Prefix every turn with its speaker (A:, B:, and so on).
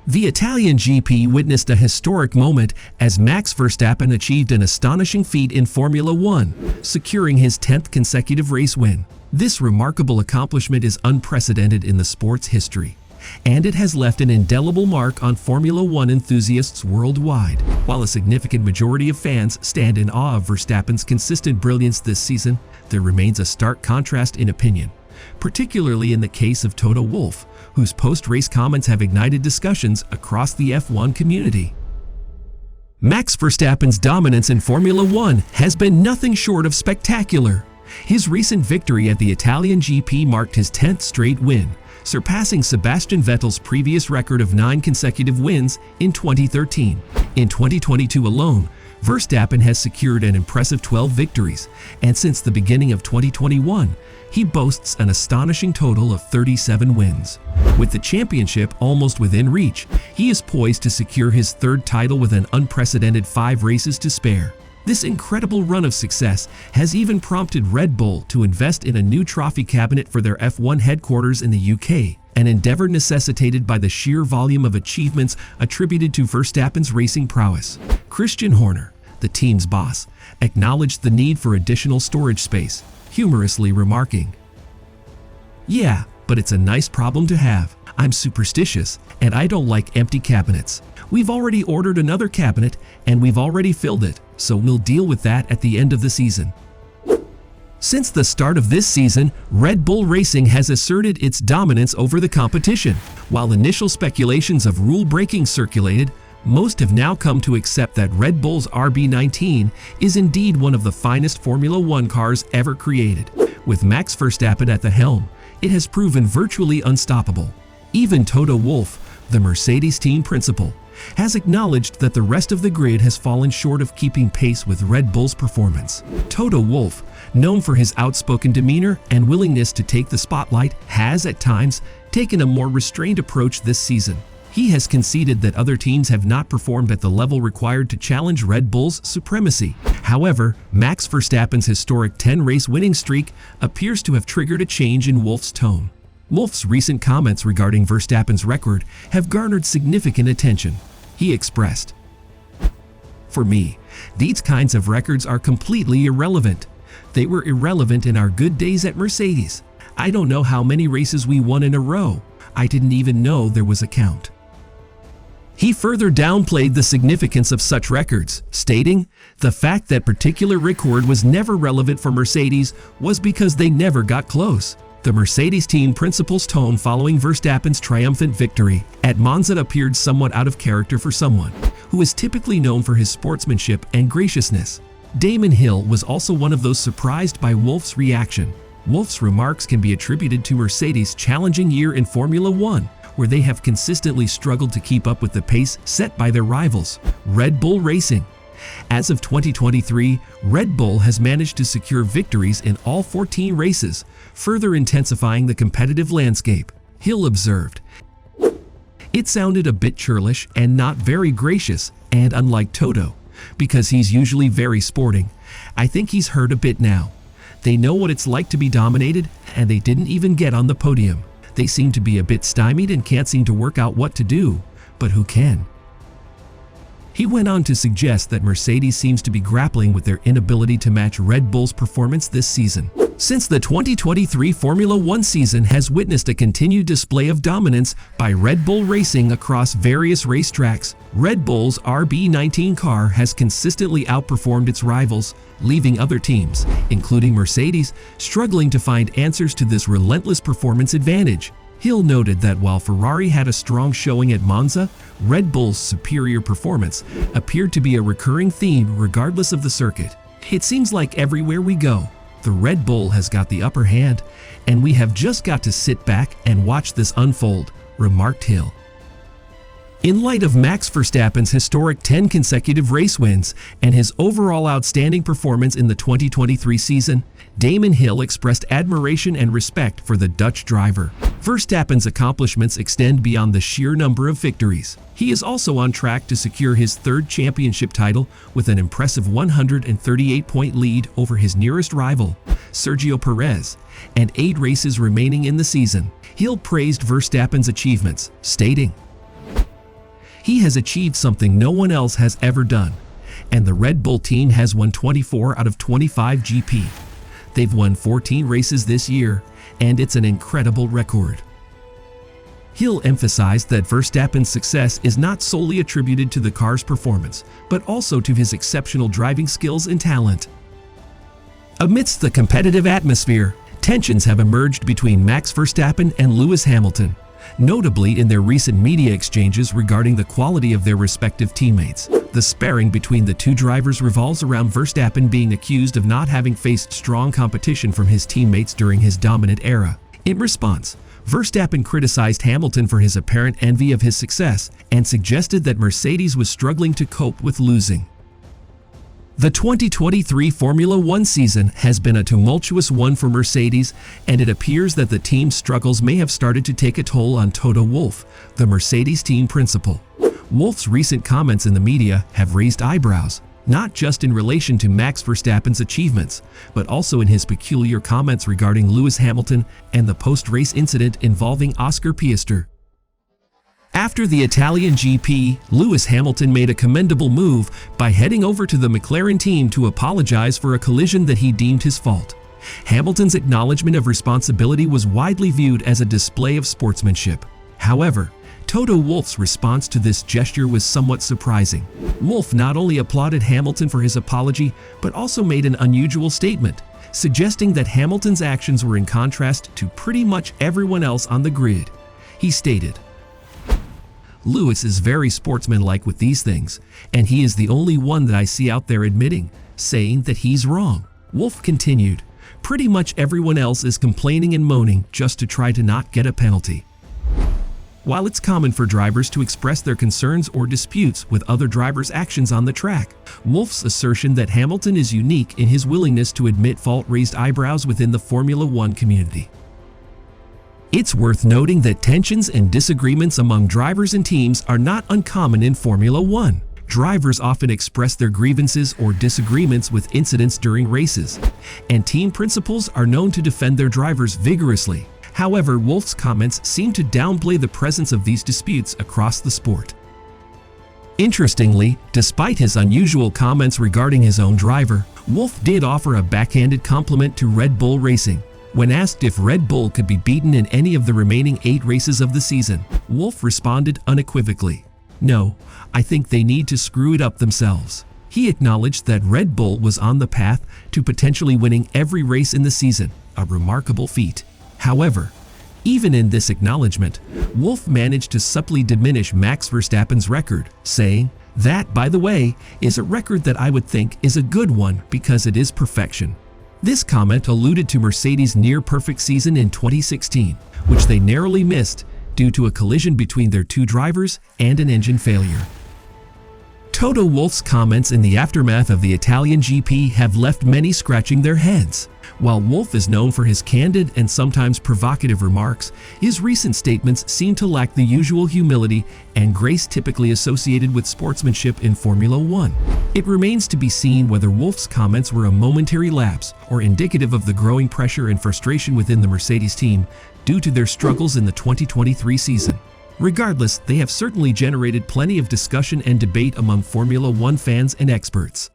A: The Italian GP witnessed a historic moment as Max Verstappen achieved an astonishing feat in Formula One, securing his 10th consecutive race win. This remarkable accomplishment is unprecedented in the sport's history, and it has left an indelible mark on Formula One enthusiasts worldwide. While a significant majority of fans stand in awe of Verstappen's consistent brilliance this season, there remains a stark contrast in opinion, particularly in the case of Toto Wolff, whose post-race comments have ignited discussions across the F1 community. Max Verstappen's dominance in Formula One has been nothing short of spectacular. His recent victory at the Italian GP marked his 10th straight win, surpassing Sebastian Vettel's previous record of 9 consecutive wins in 2013. In 2022 alone, Verstappen has secured an impressive 12 victories, and since the beginning of 2021, he boasts an astonishing total of 37 wins. With the championship almost within reach, he is poised to secure his third title with an unprecedented 5 races to spare. This incredible run of success has even prompted Red Bull to invest in a new trophy cabinet for their F1 headquarters in the UK, an endeavor necessitated by the sheer volume of achievements attributed to Verstappen's racing prowess. Christian Horner, the team's boss, acknowledged the need for additional storage space, humorously remarking, "Yeah, but it's a nice problem to have. I'm superstitious, and I don't like empty cabinets. We've already ordered another cabinet, and we've already filled it, so we'll deal with that at the end of the season." Since the start of this season, Red Bull Racing has asserted its dominance over the competition. While initial speculations of rule-breaking circulated, most have now come to accept that Red Bull's RB19 is indeed one of the finest Formula One cars ever created. With Max Verstappen at the helm, it has proven virtually unstoppable. Even Toto Wolff, the Mercedes team principal, has acknowledged that the rest of the grid has fallen short of keeping pace with Red Bull's performance. Toto Wolff, known for his outspoken demeanor and willingness to take the spotlight, has at times taken a more restrained approach this season. He has conceded that other teams have not performed at the level required to challenge Red Bull's supremacy. However, Max Verstappen's historic 10-race winning streak appears to have triggered a change in Wolff's tone. Wolff's recent comments regarding Verstappen's record have garnered significant attention. He expressed, "For me, these kinds of records are completely irrelevant. They were irrelevant in our good days at Mercedes. I don't know how many races we won in a row. I didn't even know there was a count." He further downplayed the significance of such records, stating, "The fact that particular record was never relevant for Mercedes was because they never got close." The Mercedes team principal's tone following Verstappen's triumphant victory at Monza appeared somewhat out of character for someone who is typically known for his sportsmanship and graciousness. Damon Hill was also one of those surprised by Wolff's reaction. Wolff's remarks can be attributed to Mercedes' challenging year in Formula One, where they have consistently struggled to keep up with the pace set by their rivals, Red Bull Racing. As of 2023, Red Bull has managed to secure victories in all 14 races, further intensifying the competitive landscape. Hill observed, "It sounded a bit churlish and not very gracious, and unlike Toto, because he's usually very sporting, I think he's hurt a bit now. They know what it's like to be dominated, and they didn't even get on the podium. They seem to be a bit stymied and can't seem to work out what to do, but who can?" He went on to suggest that Mercedes seems to be grappling with their inability to match Red Bull's performance this season. Since the 2023 Formula One season has witnessed a continued display of dominance by Red Bull Racing across various racetracks, Red Bull's RB19 car has consistently outperformed its rivals, leaving other teams, including Mercedes, struggling to find answers to this relentless performance advantage. Hill noted that while Ferrari had a strong showing at Monza, Red Bull's superior performance appeared to be a recurring theme regardless of the circuit. "It seems like everywhere we go, the Red Bull has got the upper hand, and we have just got to sit back and watch this unfold," remarked Hill. In light of Max Verstappen's historic 10 consecutive race wins and his overall outstanding performance in the 2023 season, Damon Hill expressed admiration and respect for the Dutch driver. Verstappen's accomplishments extend beyond the sheer number of victories. He is also on track to secure his third championship title with an impressive 138-point lead over his nearest rival, Sergio Perez, and 8 races remaining in the season. Hill praised Verstappen's achievements, stating, He has achieved something no one else has ever done, and the Red Bull team has won 24 out of 25 GP. They've won 14 races this year, and it's an incredible record. Hill emphasized that Verstappen's success is not solely attributed to the car's performance, but also to his exceptional driving skills and talent. Amidst the competitive atmosphere, tensions have emerged between Max Verstappen and Lewis Hamilton, notably in their recent media exchanges regarding the quality of their respective teammates. The sparring between the two drivers revolves around Verstappen being accused of not having faced strong competition from his teammates during his dominant era. In response, Verstappen criticized Hamilton for his apparent envy of his success and suggested that Mercedes was struggling to cope with losing. The 2023 Formula One season has been a tumultuous one for Mercedes, and it appears that the team's struggles may have started to take a toll on Toto Wolff, the Mercedes team principal. Wolff's recent comments in the media have raised eyebrows, not just in relation to Max Verstappen's achievements, but also in his peculiar comments regarding Lewis Hamilton and the post-race incident involving Oscar Piastri. After the Italian GP, Lewis Hamilton made a commendable move by heading over to the McLaren team to apologize for a collision that he deemed his fault. Hamilton's acknowledgement of responsibility was widely viewed as a display of sportsmanship. However, Toto Wolff's response to this gesture was somewhat surprising. Wolff not only applauded Hamilton for his apology, but also made an unusual statement, suggesting that Hamilton's actions were in contrast to pretty much everyone else on the grid. He stated, "Lewis is very sportsmanlike with these things, and he is the only one that I see out there admitting, saying that he's wrong." Wolff continued, "Pretty much everyone else is complaining and moaning just to try to not get a penalty." While it's common for drivers to express their concerns or disputes with other drivers' actions on the track, Wolff's assertion that Hamilton is unique in his willingness to admit fault raised eyebrows within the Formula One community. It's worth noting that tensions and disagreements among drivers and teams are not uncommon in Formula One. Drivers often express their grievances or disagreements with incidents during races, and team principals are known to defend their drivers vigorously. However, Wolff's comments seem to downplay the presence of these disputes across the sport. Interestingly, despite his unusual comments regarding his own driver, Wolff did offer a backhanded compliment to Red Bull Racing. When asked if Red Bull could be beaten in any of the remaining 8 races of the season, Wolff responded unequivocally, "No, I think they need to screw it up themselves." He acknowledged that Red Bull was on the path to potentially winning every race in the season, a remarkable feat. However, even in this acknowledgement, Wolff managed to subtly diminish Max Verstappen's record, saying, "That, by the way, is a record that I would think is a good one because it is perfection." This comment alluded to Mercedes' near-perfect season in 2016, which they narrowly missed due to a collision between their two drivers and an engine failure. Toto Wolff's comments in the aftermath of the Italian GP have left many scratching their heads. While Wolff is known for his candid and sometimes provocative remarks, his recent statements seem to lack the usual humility and grace typically associated with sportsmanship in Formula One. It remains to be seen whether Wolff's comments were a momentary lapse or indicative of the growing pressure and frustration within the Mercedes team due to their struggles in the 2023 season. Regardless, they have certainly generated plenty of discussion and debate among Formula One fans and experts.